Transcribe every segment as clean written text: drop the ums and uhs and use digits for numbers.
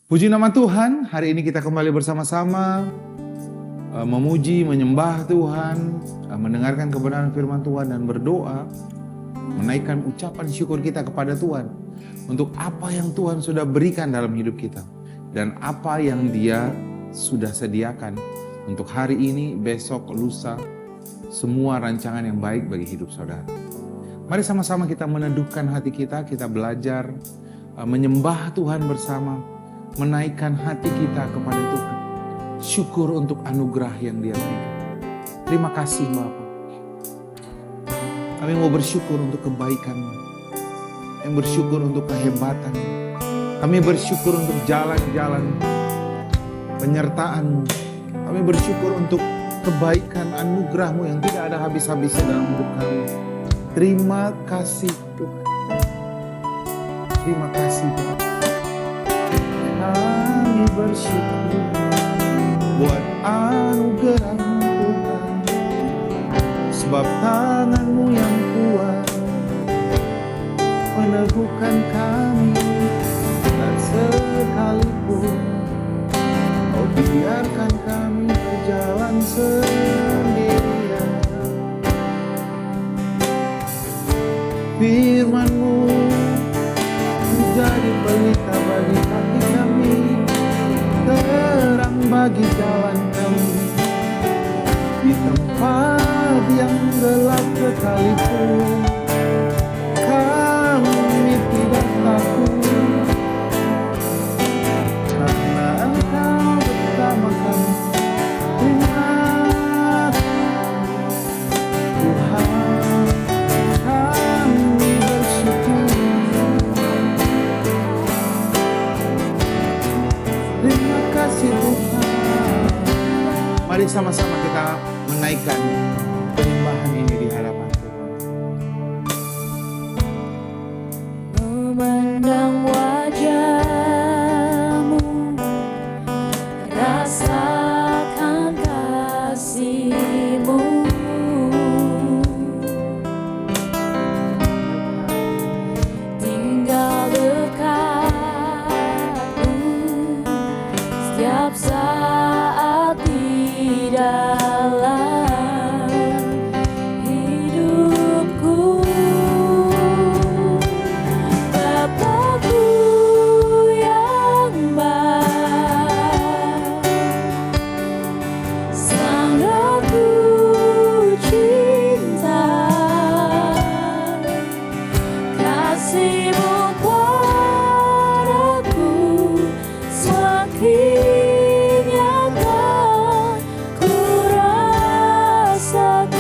Puji nama Tuhan, hari ini kita kembali bersama-sama memuji, menyembah Tuhan, mendengarkan kebenaran firman Tuhan dan berdoa, menaikkan ucapan syukur kita kepada Tuhan untuk apa yang Tuhan sudah berikan dalam hidup kita dan apa yang Dia sudah sediakan untuk hari ini, besok, lusa, semua rancangan yang baik bagi hidup saudara. Mari sama-sama kita meneduhkan hati kita belajar menyembah Tuhan bersama, menaikkan hati kita kepada Tuhan. Syukur untuk anugerah yang Dia berikan. Terima kasih Bapa. Kami mau bersyukur untuk kebaikan-Mu. Kami bersyukur untuk kehebatan. Kami bersyukur untuk jalan-jalan penyertaan-Mu. Kami bersyukur untuk kebaikan anugerah-Mu yang tidak ada habis-habisnya dalam hidup kami. Terima kasih Tuhan. Terima kasih Tuhan. Kami bersyukur buat anugerah-Mu Tuhan, sebab tangan-Mu yang kuat meneguhkan kami, dan sekalipun Kau biarkan kami berjalan sendirian. Firman-Mu menjadi pelita bagi kaki kami, terang bagi jalan kami. Di tempat yang gelap sekalipun, kami tidak takut, karena Engkau bersama kami. Terima Tuhan, kami bersyukur. Terima kasih Tuhan. Mari sama-sama kita menaikkan penyembahan ini di hadapan Tuhan. Memandang wajah-Mu, rasakan kasih-Mu, tinggal dekat-Mu setiap saat di dalam hidupku. Bapakku yang baik, sangat ku cinta, kasih-Mu padaku semakin nyata ku rasakan.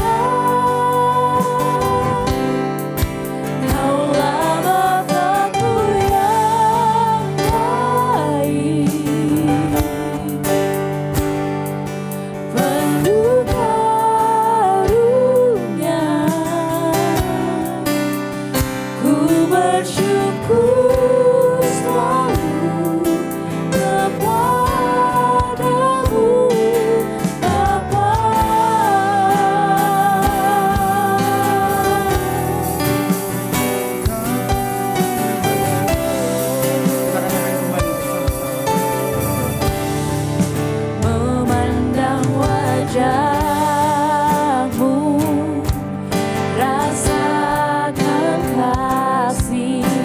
Kaulah Bapakku yang baik, penuh karunia. Ku bersyukur selalu kepadamu, Bapa. Memandang wajah-Mu, rasakan kasih-Mu,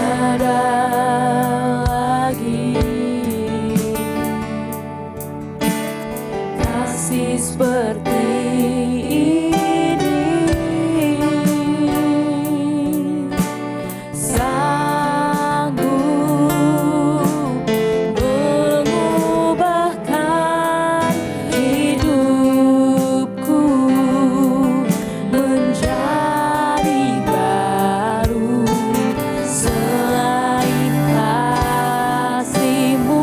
tiada lagi kasih seperti ini, sanggup mengubahkan hidupku menjadi baru. Selain kasih-Mu,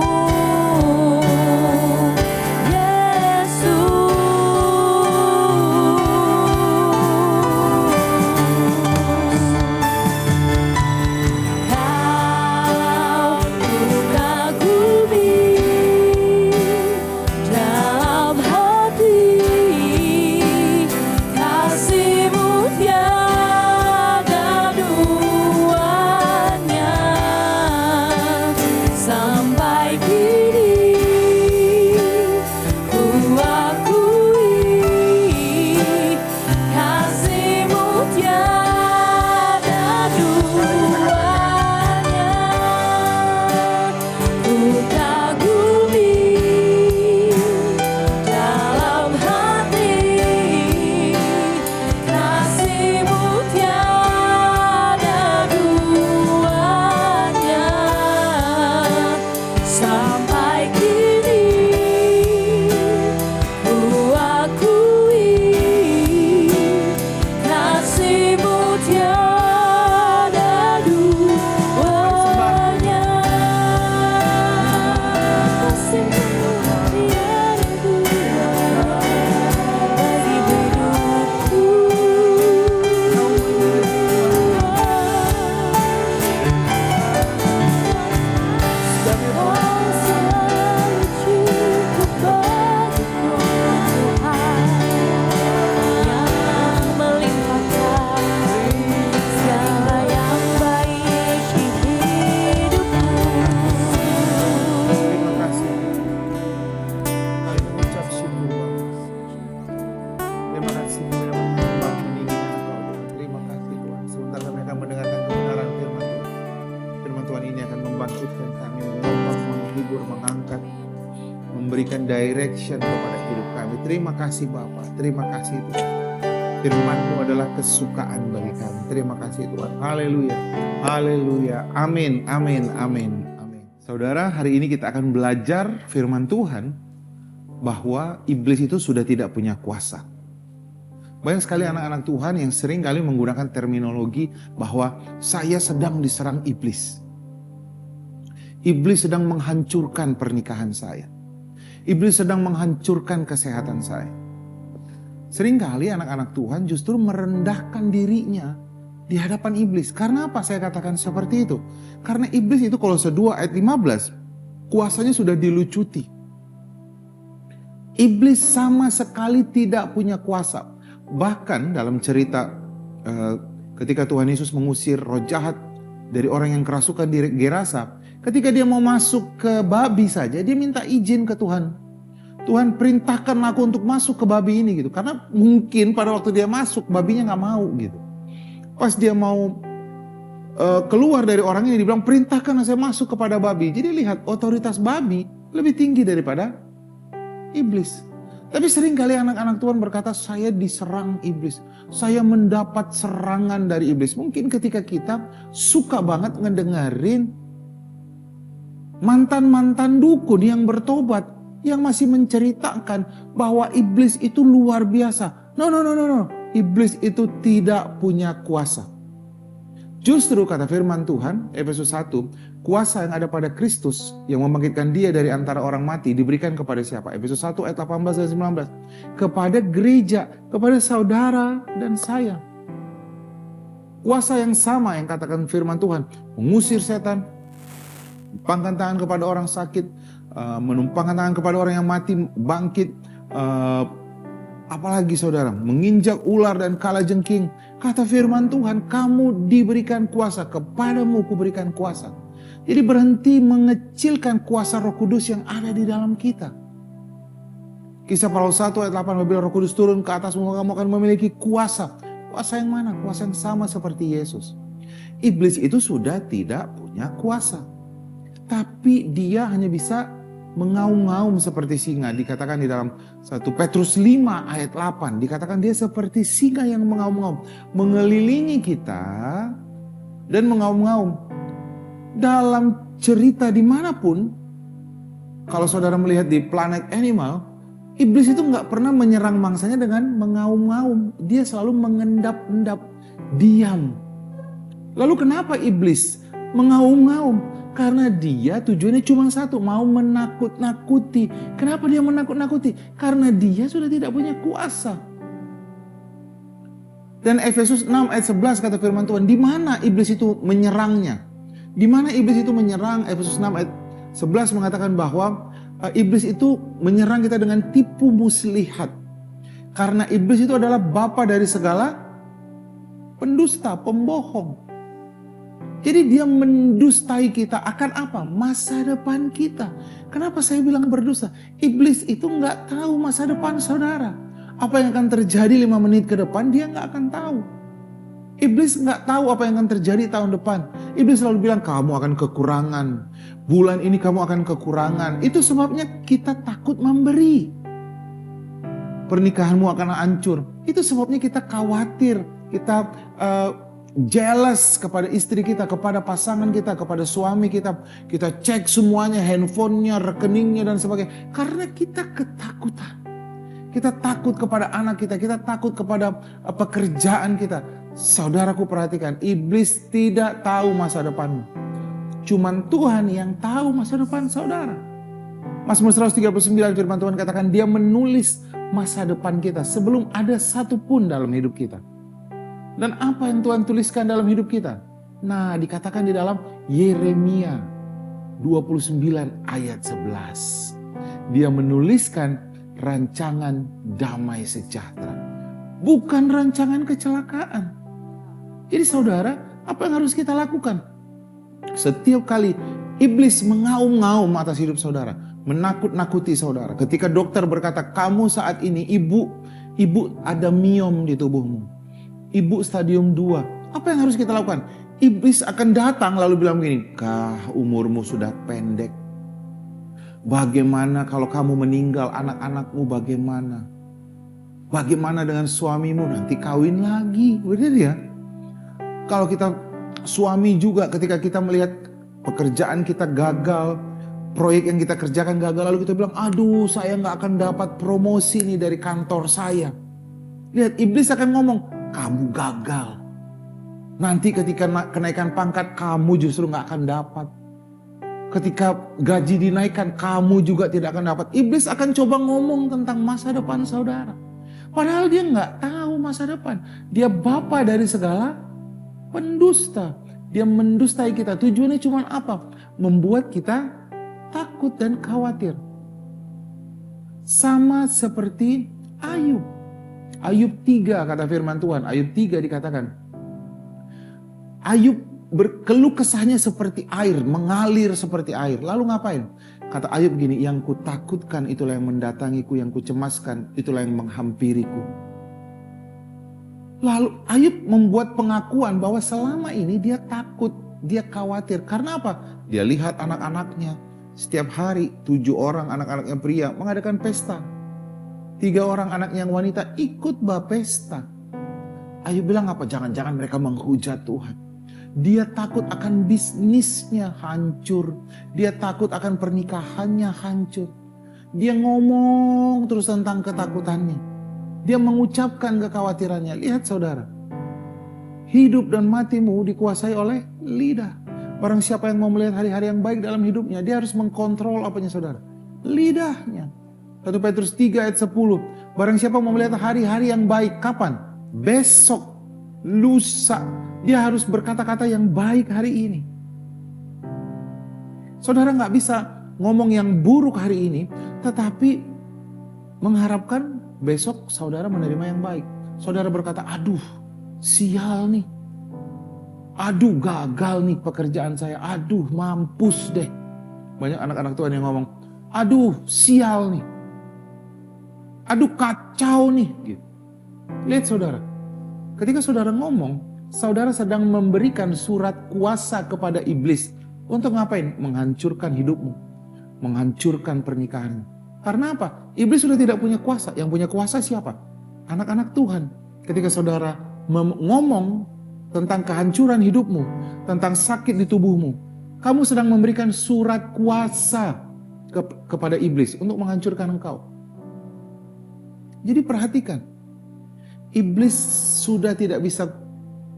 memberikan direction kepada hidup kami. Terima kasih Bapa, terima kasih Tuhan. Firman-Mu adalah kesukaan bagi kami. Terima kasih Tuhan. Haleluya, haleluya, amin, amin, amin, amin. Saudara, hari ini kita akan belajar firman Tuhan bahwa iblis itu sudah tidak punya kuasa. Banyak sekali anak-anak Tuhan yang sering kali menggunakan terminologi bahwa saya sedang diserang iblis. Iblis sedang menghancurkan pernikahan saya. Iblis sedang menghancurkan kesehatan saya. Seringkali anak-anak Tuhan justru merendahkan dirinya di hadapan iblis. Karena apa saya katakan seperti itu? Karena iblis itu Kolose 2 ayat 15, kuasanya sudah dilucuti. Iblis sama sekali tidak punya kuasa. Bahkan dalam cerita ketika Tuhan Yesus mengusir roh jahat dari orang yang kerasukan di Gerasa, ketika dia mau masuk ke babi saja, dia minta izin ke Tuhan. Tuhan, perintahkan aku untuk masuk ke babi ini gitu. Karena mungkin pada waktu dia masuk, babinya gak mau gitu. Pas dia mau keluar dari orang ini, dibilang perintahkan saya masuk kepada babi. Jadi lihat, otoritas babi lebih tinggi daripada iblis. Tapi sering kali anak-anak Tuhan berkata, saya diserang iblis. Saya mendapat serangan dari iblis. Mungkin ketika kita suka banget ngedengerin mantan-mantan dukun yang bertobat, yang masih menceritakan bahwa iblis itu luar biasa. No. Iblis itu tidak punya kuasa. Justru kata firman Tuhan, Efesus 1, kuasa yang ada pada Kristus yang membangkitkan dia dari antara orang mati diberikan kepada siapa? Efesus 1 ayat 18 dan 19. Kepada gereja, kepada saudara dan saya. Kuasa yang sama yang katakan firman Tuhan, mengusir setan, menumpangkan tangan kepada orang sakit, menumpangkan tangan kepada orang yang mati, bangkit, apalagi saudara, menginjak ular dan kalajengking. Kata firman Tuhan, kamu diberikan kuasa, kepadamu kuberikan kuasa. Jadi berhenti mengecilkan kuasa Roh Kudus yang ada di dalam kita. Kisah Paulus 1 ayat 8, apabila Roh Kudus turun ke atasmu, kamu akan memiliki kuasa. Kuasa yang mana? Kuasa yang sama seperti Yesus. iblis itu sudah tidak punya kuasa. Tapi dia hanya bisa mengaum-ngaum seperti singa. Dikatakan di dalam 1 Petrus 5 ayat 8. Dikatakan dia seperti singa yang mengaum-ngaum. Mengelilingi kita dan mengaum-ngaum. Dalam cerita dimanapun, kalau saudara melihat di planet animal, iblis itu nggak pernah menyerang mangsanya dengan mengaum-ngaum. Dia selalu mengendap-endap, diam. Lalu kenapa iblis mengaum-ngaum? Karena dia tujuannya cuma satu, mau menakut-nakuti. Kenapa dia menakut-nakuti? Karena dia sudah tidak punya kuasa. Dan Efesus 6 ayat 11 kata firman Tuhan, di mana iblis itu menyerangnya? Di mana iblis itu menyerang? Efesus 6 ayat 11 mengatakan bahwa iblis itu menyerang kita dengan tipu muslihat. Karena iblis itu adalah bapa dari segala pendusta, pembohong. Jadi dia mendustai kita akan apa? Masa depan kita. Kenapa saya bilang berdusta? Iblis itu nggak tahu masa depan saudara. Apa yang akan terjadi 5 menit ke depan dia nggak akan tahu. Iblis nggak tahu apa yang akan terjadi tahun depan. Iblis selalu bilang kamu akan kekurangan. Bulan ini kamu akan kekurangan. Itu sebabnya kita takut memberi. Pernikahanmu akan hancur. Itu sebabnya kita khawatir. Kita jealous kepada istri kita, kepada pasangan kita, kepada suami kita. Kita cek semuanya, handphonenya, rekeningnya dan sebagainya. Karena kita ketakutan. Kita takut kepada anak kita, kita takut kepada pekerjaan kita. Saudaraku perhatikan, iblis tidak tahu masa depanmu. Cuman Tuhan yang tahu masa depan saudara. Mazmur 139 firman Tuhan katakan dia menulis masa depan kita sebelum ada satu pun dalam hidup kita. Dan apa yang Tuhan tuliskan dalam hidup kita? Nah, dikatakan di dalam Yeremia 29 ayat 11. Dia menuliskan rancangan damai sejahtera. Bukan rancangan kecelakaan. Jadi saudara, apa yang harus kita lakukan? Setiap kali iblis mengaum-ngaum atas hidup saudara, menakut-nakuti saudara. Ketika dokter berkata, kamu saat ini ibu ada miom di tubuhmu. Ibu stadium 2. Apa yang harus kita lakukan? Iblis akan datang lalu bilang begini, umurmu sudah pendek. Bagaimana kalau kamu meninggal, anak-anakmu bagaimana? Bagaimana dengan suamimu? Nanti kawin lagi. Benar ya? Kalau kita suami juga ketika kita melihat pekerjaan kita gagal, proyek yang kita kerjakan gagal, lalu kita bilang, aduh saya gak akan dapat promosi nih dari kantor saya. Lihat, iblis akan ngomong, kamu gagal. Nanti ketika kenaikan pangkat, kamu justru gak akan dapat. Ketika gaji dinaikkan, kamu juga tidak akan dapat. Iblis akan coba ngomong tentang masa depan saudara. Padahal dia gak tahu masa depan. Dia bapa dari segala pendusta. Dia mendustai kita. Tujuannya cuma apa? Membuat kita takut dan khawatir. Sama seperti Ayub. Ayub 3 kata firman Tuhan. Ayub 3 dikatakan. Ayub berkeluh kesahnya seperti air. Mengalir seperti air. Lalu ngapain? Kata Ayub gini. Yang kutakutkan itulah yang mendatangiku. Yang kucemaskan itulah yang menghampiriku. Lalu Ayub membuat pengakuan bahwa selama ini dia takut, dia khawatir. Karena apa? Dia lihat anak-anaknya. Setiap hari 7 orang anak-anaknya pria mengadakan pesta. 3 orang anaknya yang wanita ikut pesta. Ayub bilang apa? Jangan-jangan mereka menghujat Tuhan. Dia takut akan bisnisnya hancur. Dia takut akan pernikahannya hancur. Dia ngomong terus tentang ketakutannya. Dia mengucapkan kekhawatirannya. Lihat saudara. Hidup dan matimu dikuasai oleh lidah. Barang siapa yang mau melihat hari-hari yang baik dalam hidupnya, dia harus mengkontrol apanya saudara? Lidahnya. 1 Petrus 3 ayat 10. Barang siapa mau melihat hari-hari yang baik, kapan? Besok, lusa. Dia harus berkata-kata yang baik hari ini. Saudara gak bisa ngomong yang buruk hari ini, tetapi mengharapkan besok saudara menerima yang baik. Saudara berkata, aduh sial nih. Aduh gagal nih pekerjaan saya. Aduh mampus deh. Banyak anak-anak Tuhan yang ngomong, aduh sial nih. Aduh kacau nih. Gitu. Lihat saudara. Ketika saudara ngomong, saudara sedang memberikan surat kuasa kepada iblis. Untuk ngapain? Menghancurkan hidupmu. Menghancurkan pernikahanmu. Karena apa? Iblis sudah tidak punya kuasa. Yang punya kuasa siapa? Anak-anak Tuhan. Ketika saudara ngomong tentang kehancuran hidupmu, tentang sakit di tubuhmu, kamu sedang memberikan surat kuasa kepada iblis untuk menghancurkan engkau. Jadi perhatikan, iblis sudah tidak bisa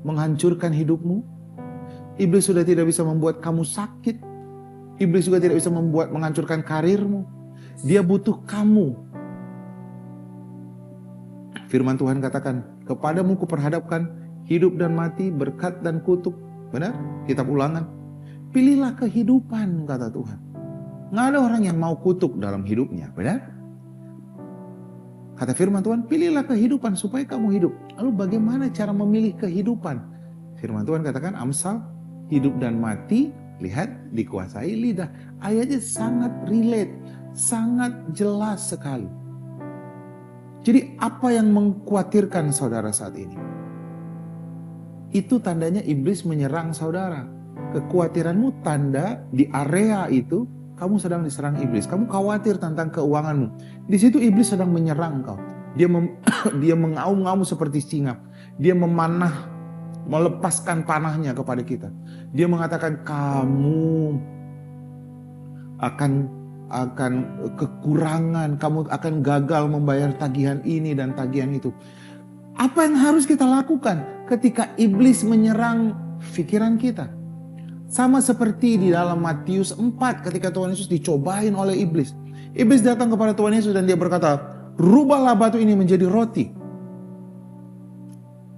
menghancurkan hidupmu. Iblis sudah tidak bisa membuat kamu sakit. Iblis juga tidak bisa menghancurkan karirmu. Dia butuh kamu. Firman Tuhan katakan, kepadamu kuperhadapkan hidup dan mati, berkat dan kutuk. Benar? Kitab Ulangan. Pilihlah kehidupan, kata Tuhan. Nggak ada orang yang mau kutuk dalam hidupnya. Benar? Kata firman Tuhan, pilihlah kehidupan supaya kamu hidup. Lalu bagaimana cara memilih kehidupan? Firman Tuhan katakan, Amsal, hidup dan mati, lihat, dikuasai lidah. Ayatnya sangat relate, sangat jelas sekali. Jadi apa yang mengkhawatirkan saudara saat ini? Itu tandanya iblis menyerang saudara. Kekhawatiranmu tanda di area itu, kamu sedang diserang iblis. Kamu khawatir tentang keuanganmu. Di situ iblis sedang menyerang kau. Dia mengaum-ngaum seperti singa. Dia melepaskan panahnya kepada kita. Dia mengatakan kamu akan kekurangan, kamu akan gagal membayar tagihan ini dan tagihan itu. Apa yang harus kita lakukan ketika iblis menyerang pikiran kita? Sama seperti di dalam Matius 4 ketika Tuhan Yesus dicobain oleh iblis. Iblis datang kepada Tuhan Yesus dan dia berkata, rubahlah batu ini menjadi roti.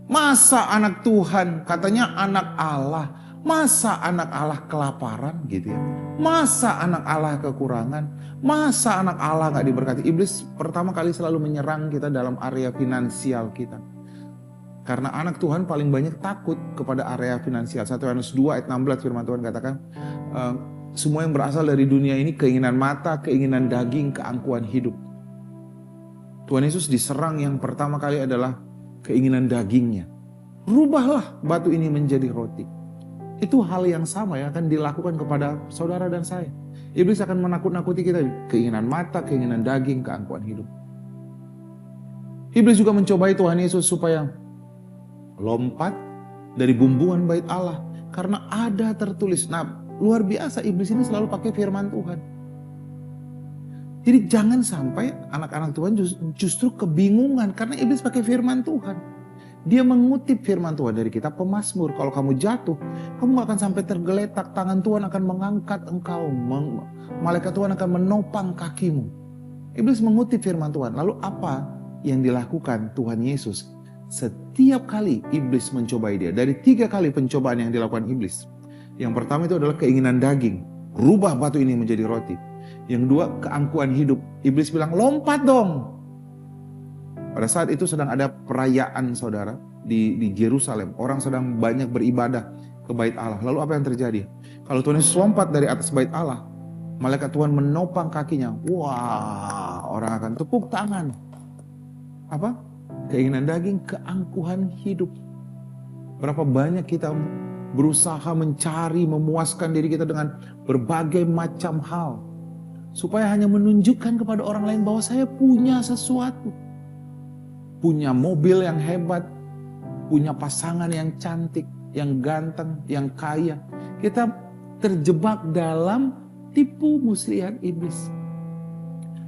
Masa anak Tuhan, katanya anak Allah, masa anak Allah kelaparan gitu ya. Masa anak Allah kekurangan, masa anak Allah gak diberkati. Iblis pertama kali selalu menyerang kita dalam area finansial kita. Karena anak Tuhan paling banyak takut kepada area finansial. 1 Yohanes 2 ayat 16 firman Tuhan katakan, semua yang berasal dari dunia ini, keinginan mata, keinginan daging, keangkuhan hidup. Tuhan Yesus diserang yang pertama kali adalah keinginan dagingnya. Rubahlah batu ini menjadi roti. Itu hal yang sama yang akan dilakukan kepada saudara dan saya. Iblis akan menakut-nakuti kita, keinginan mata, keinginan daging, keangkuhan hidup. Iblis juga mencobai Tuhan Yesus supaya lompat dari bumbungan bait Allah. Karena ada tertulis. Nah, luar biasa iblis ini selalu pakai firman Tuhan. Jadi jangan sampai anak-anak Tuhan justru kebingungan karena iblis pakai firman Tuhan. Dia mengutip firman Tuhan dari kitab Pemazmur. Kalau kamu jatuh, kamu gak akan sampai tergeletak. Tangan Tuhan akan mengangkat engkau. Malaikat Tuhan akan menopang kakimu. Iblis mengutip firman Tuhan. Lalu apa yang dilakukan Tuhan Yesus? Setiap kali iblis mencobai dia. Dari 3 kali pencobaan yang dilakukan iblis. Yang pertama itu adalah keinginan daging. Rubah batu ini menjadi roti. Yang kedua, keangkuhan hidup. Iblis bilang, lompat dong. Pada saat itu sedang ada perayaan saudara di Yerusalem. Orang sedang banyak beribadah ke bait Allah. Lalu apa yang terjadi? Kalau Tuhan Yesus lompat dari atas bait Allah, malaikat Tuhan menopang kakinya. Wah, orang akan tepuk tangan. Apa? Keinginan daging, keangkuhan hidup. Berapa banyak kita berusaha mencari, memuaskan diri kita dengan berbagai macam hal. Supaya hanya menunjukkan kepada orang lain bahwa saya punya sesuatu. Punya mobil yang hebat. Punya pasangan yang cantik, yang ganteng, yang kaya. Kita terjebak dalam tipu muslihat iblis.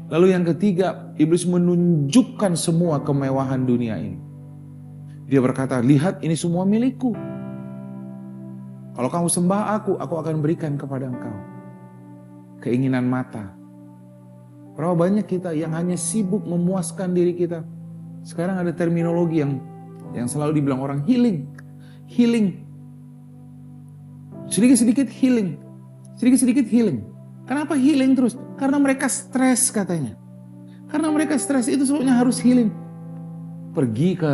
Lalu yang ketiga, iblis menunjukkan semua kemewahan dunia ini. Dia berkata, lihat ini semua milikku. Kalau kamu sembah aku akan berikan kepada engkau. Keinginan mata. Berapa banyak kita yang hanya sibuk memuaskan diri kita. Sekarang ada terminologi yang selalu dibilang orang healing. Healing. Sedikit-sedikit healing. Sedikit-sedikit healing. Kenapa healing terus? Karena mereka stres katanya. Karena mereka stres itu sebabnya harus healing. Pergi ke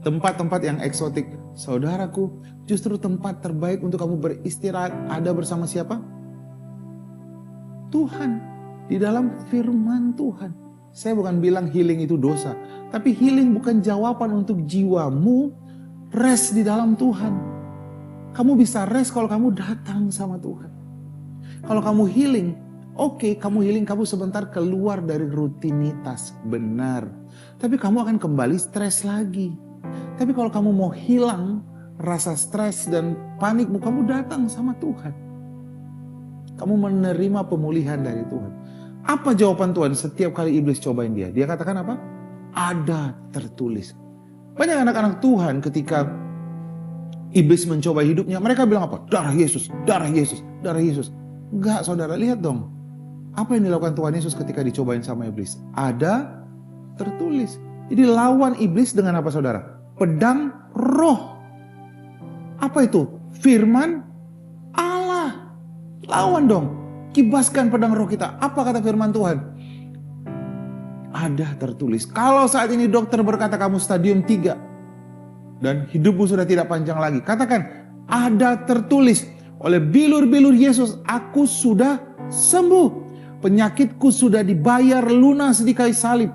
tempat-tempat yang eksotik. Saudaraku, justru tempat terbaik untuk kamu beristirahat ada bersama siapa? Tuhan. Di dalam firman Tuhan. Saya bukan bilang healing itu dosa. Tapi healing bukan jawaban untuk jiwamu rest di dalam Tuhan. Kamu bisa rest kalau kamu datang sama Tuhan. Kalau kamu healing, oke, kamu healing, kamu sebentar keluar dari rutinitas, benar. Tapi kamu akan kembali stres lagi. Tapi kalau kamu mau hilang rasa stres dan panikmu, kamu datang sama Tuhan. Kamu menerima pemulihan dari Tuhan. Apa jawaban Tuhan setiap kali iblis cobain dia? Dia katakan apa? Ada tertulis. Banyak anak-anak Tuhan ketika iblis mencoba hidupnya, mereka bilang apa? Darah Yesus, darah Yesus, darah Yesus. Enggak, saudara, lihat dong. Apa yang dilakukan Tuhan Yesus ketika dicobain sama iblis? Ada tertulis. Jadi lawan iblis dengan apa, saudara? Pedang roh. Apa itu? Firman Allah. Lawan dong. Kibaskan pedang roh kita. Apa kata firman Tuhan? Ada tertulis. Kalau saat ini dokter berkata kamu stadium 3 dan hidupmu sudah tidak panjang lagi, katakan, ada tertulis, oleh bilur-bilur Yesus aku sudah sembuh. Penyakitku sudah dibayar lunas di kayu salib.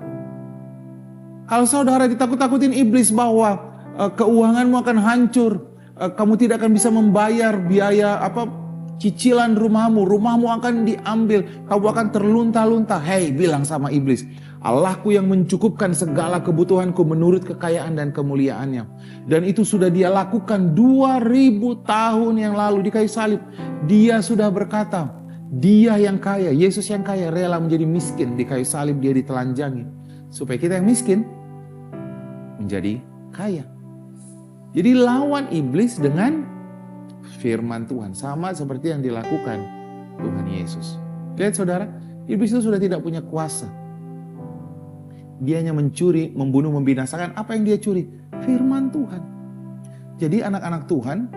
Kalau saudara ditakut-takutin iblis bahwa keuanganmu akan hancur, kamu tidak akan bisa membayar biaya cicilan rumahmu akan diambil, kamu akan terlunta-lunta. Hei, bilang sama iblis, Allahku yang mencukupkan segala kebutuhanku menurut kekayaan dan kemuliaannya. Dan itu sudah dia lakukan 2000 tahun yang lalu di kayu salib. Dia sudah berkata, dia yang kaya, Yesus yang kaya rela menjadi miskin di kayu salib, dia ditelanjangi. Supaya kita yang miskin menjadi kaya. Jadi lawan iblis dengan firman Tuhan. Sama seperti yang dilakukan Tuhan Yesus. Lihat saudara, iblis itu sudah tidak punya kuasa. Dia hanya mencuri, membunuh, membinasakan. Apa yang dia curi? Firman Tuhan. Jadi anak-anak Tuhan,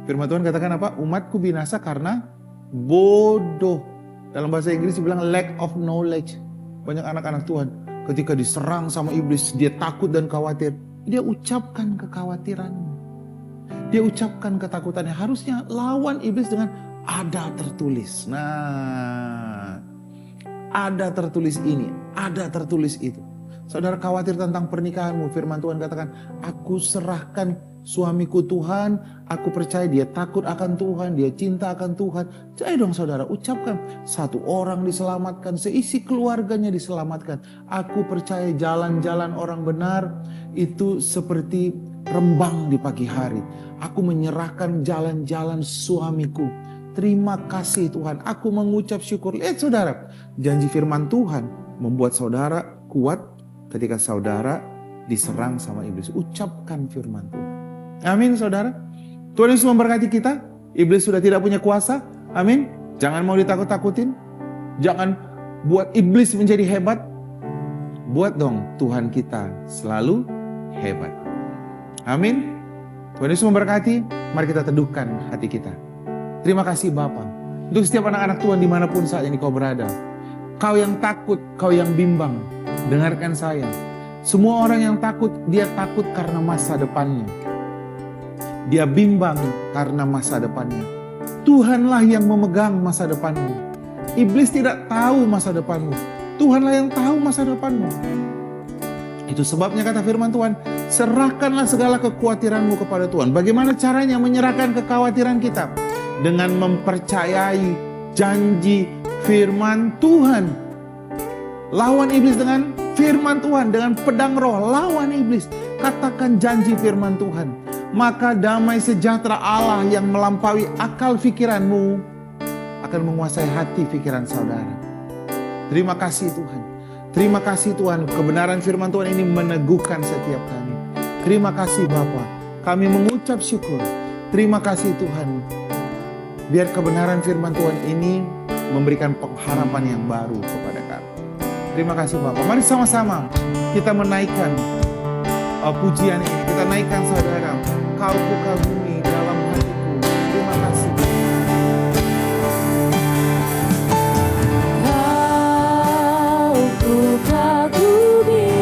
firman Tuhan katakan apa? Umatku binasa karena bodoh. Dalam bahasa Inggris dibilang lack of knowledge. Banyak anak-anak Tuhan ketika diserang sama iblis, dia takut dan khawatir. Dia ucapkan kekhawatirannya. Dia ucapkan ketakutannya. Harusnya lawan iblis dengan ada tertulis. Nah, ada tertulis ini, ada tertulis itu. Saudara khawatir tentang pernikahanmu, firman Tuhan katakan, aku serahkan suamiku Tuhan, aku percaya dia takut akan Tuhan, dia cinta akan Tuhan. Jadi dong saudara, ucapkan, satu orang diselamatkan, seisi keluarganya diselamatkan. Aku percaya jalan-jalan orang benar itu seperti rembang di pagi hari. Aku menyerahkan jalan-jalan suamiku. Terima kasih Tuhan, aku mengucap syukur. Lihat saudara, janji firman Tuhan membuat saudara kuat ketika saudara diserang sama iblis. Ucapkan firman Tuhan. Amin saudara. Tuhan Yesus memberkati kita. Iblis sudah tidak punya kuasa. Amin. Jangan mau ditakut-takutin. Jangan buat iblis menjadi hebat. Buat dong Tuhan kita selalu hebat. Amin. Tuhan Yesus memberkati. Mari kita teduhkan hati kita. Terima kasih Bapa. Untuk setiap anak-anak Tuhan dimanapun saat ini kau berada. Kau yang takut, kau yang bimbang. Dengarkan saya. Semua orang yang takut, dia takut karena masa depannya. Dia bimbang karena masa depannya. Tuhanlah yang memegang masa depanmu. Iblis tidak tahu masa depanmu. Tuhanlah yang tahu masa depanmu. Itu sebabnya kata firman Tuhan, serahkanlah segala kekhawatiranmu kepada Tuhan. Bagaimana caranya menyerahkan kekhawatiran kita? Dengan mempercayai janji firman Tuhan. Lawan iblis dengan firman Tuhan, dengan pedang roh. Lawan iblis, katakan janji firman Tuhan. Maka damai sejahtera Allah yang melampaui akal pikiranmu akan menguasai hati pikiran saudara. Terima kasih Tuhan. Terima kasih Tuhan, kebenaran firman Tuhan ini meneguhkan setiap kami. Terima kasih Bapa, kami mengucap syukur. Terima kasih Tuhan. Biar kebenaran firman Tuhan ini memberikan pengharapan yang baru kepada kami. Terima kasih Bapak. Mari sama-sama kita menaikkan pujian ini. Kita naikkan saudara. Kau ku kagumi dalam hatiku. Terima kasih. Kau ku kagumi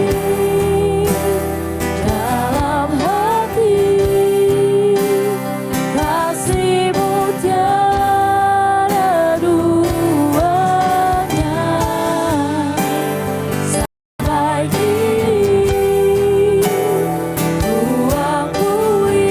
dalam hati, kasih-Mu tiada duanya. Sampai kini ku akui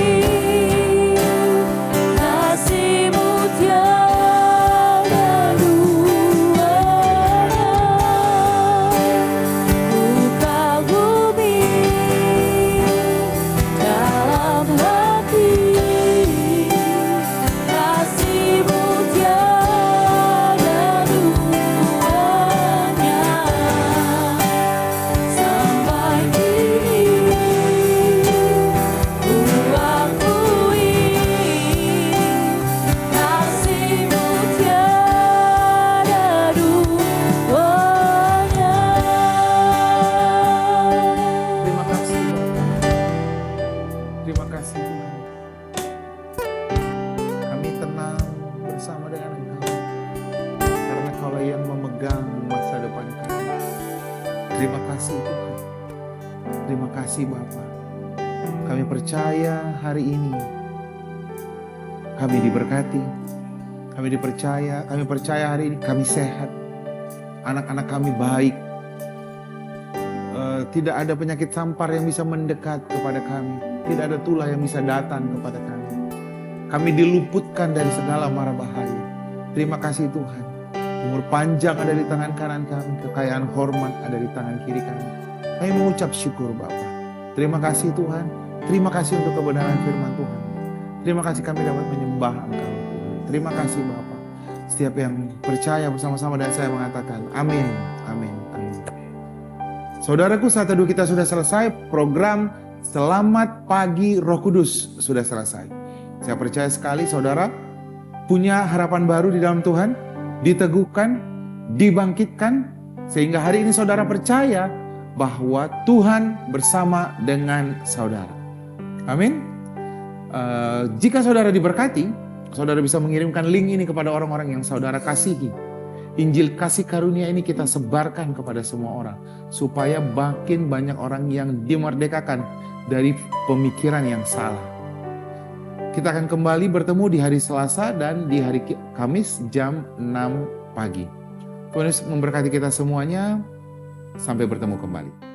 bersama-sama dengan Engkau. Karena Kaulah yang memegang masa depan kami. Terima kasih Tuhan. Terima kasih Bapa. Kami percaya hari ini kami diberkati. Kami percaya hari ini kami sehat. Anak-anak kami baik. Tidak ada penyakit sampar yang bisa mendekat kepada kami. Tidak ada tulah yang bisa datang kepada kami. Kami diluputkan dari segala mara bahaya. Terima kasih Tuhan. Umur panjang ada di tangan kanan kami. Kekayaan hormat ada di tangan kiri kami. Kami mengucap syukur Bapa. Terima kasih Tuhan. Terima kasih untuk kebenaran firman Tuhan. Terima kasih kami dapat menyembah Engkau. Terima kasih Bapa. Setiap yang percaya bersama-sama dan saya mengatakan amin, amin, amin. Saudaraku, saat teduh kita sudah selesai. Program Selamat Pagi Roh Kudus sudah selesai. Saya percaya sekali saudara punya harapan baru di dalam Tuhan. Diteguhkan, dibangkitkan. Sehingga hari ini saudara percaya bahwa Tuhan bersama dengan saudara. Amin. Jika saudara diberkati, saudara bisa mengirimkan link ini kepada orang-orang yang saudara kasihi. Injil kasih karunia ini kita sebarkan kepada semua orang. Supaya makin banyak orang yang dimerdekakan dari pemikiran yang salah. Kita akan kembali bertemu di hari Selasa dan di hari Kamis jam 6 pagi. Tuhan Yesus memberkati kita semuanya. Sampai bertemu kembali.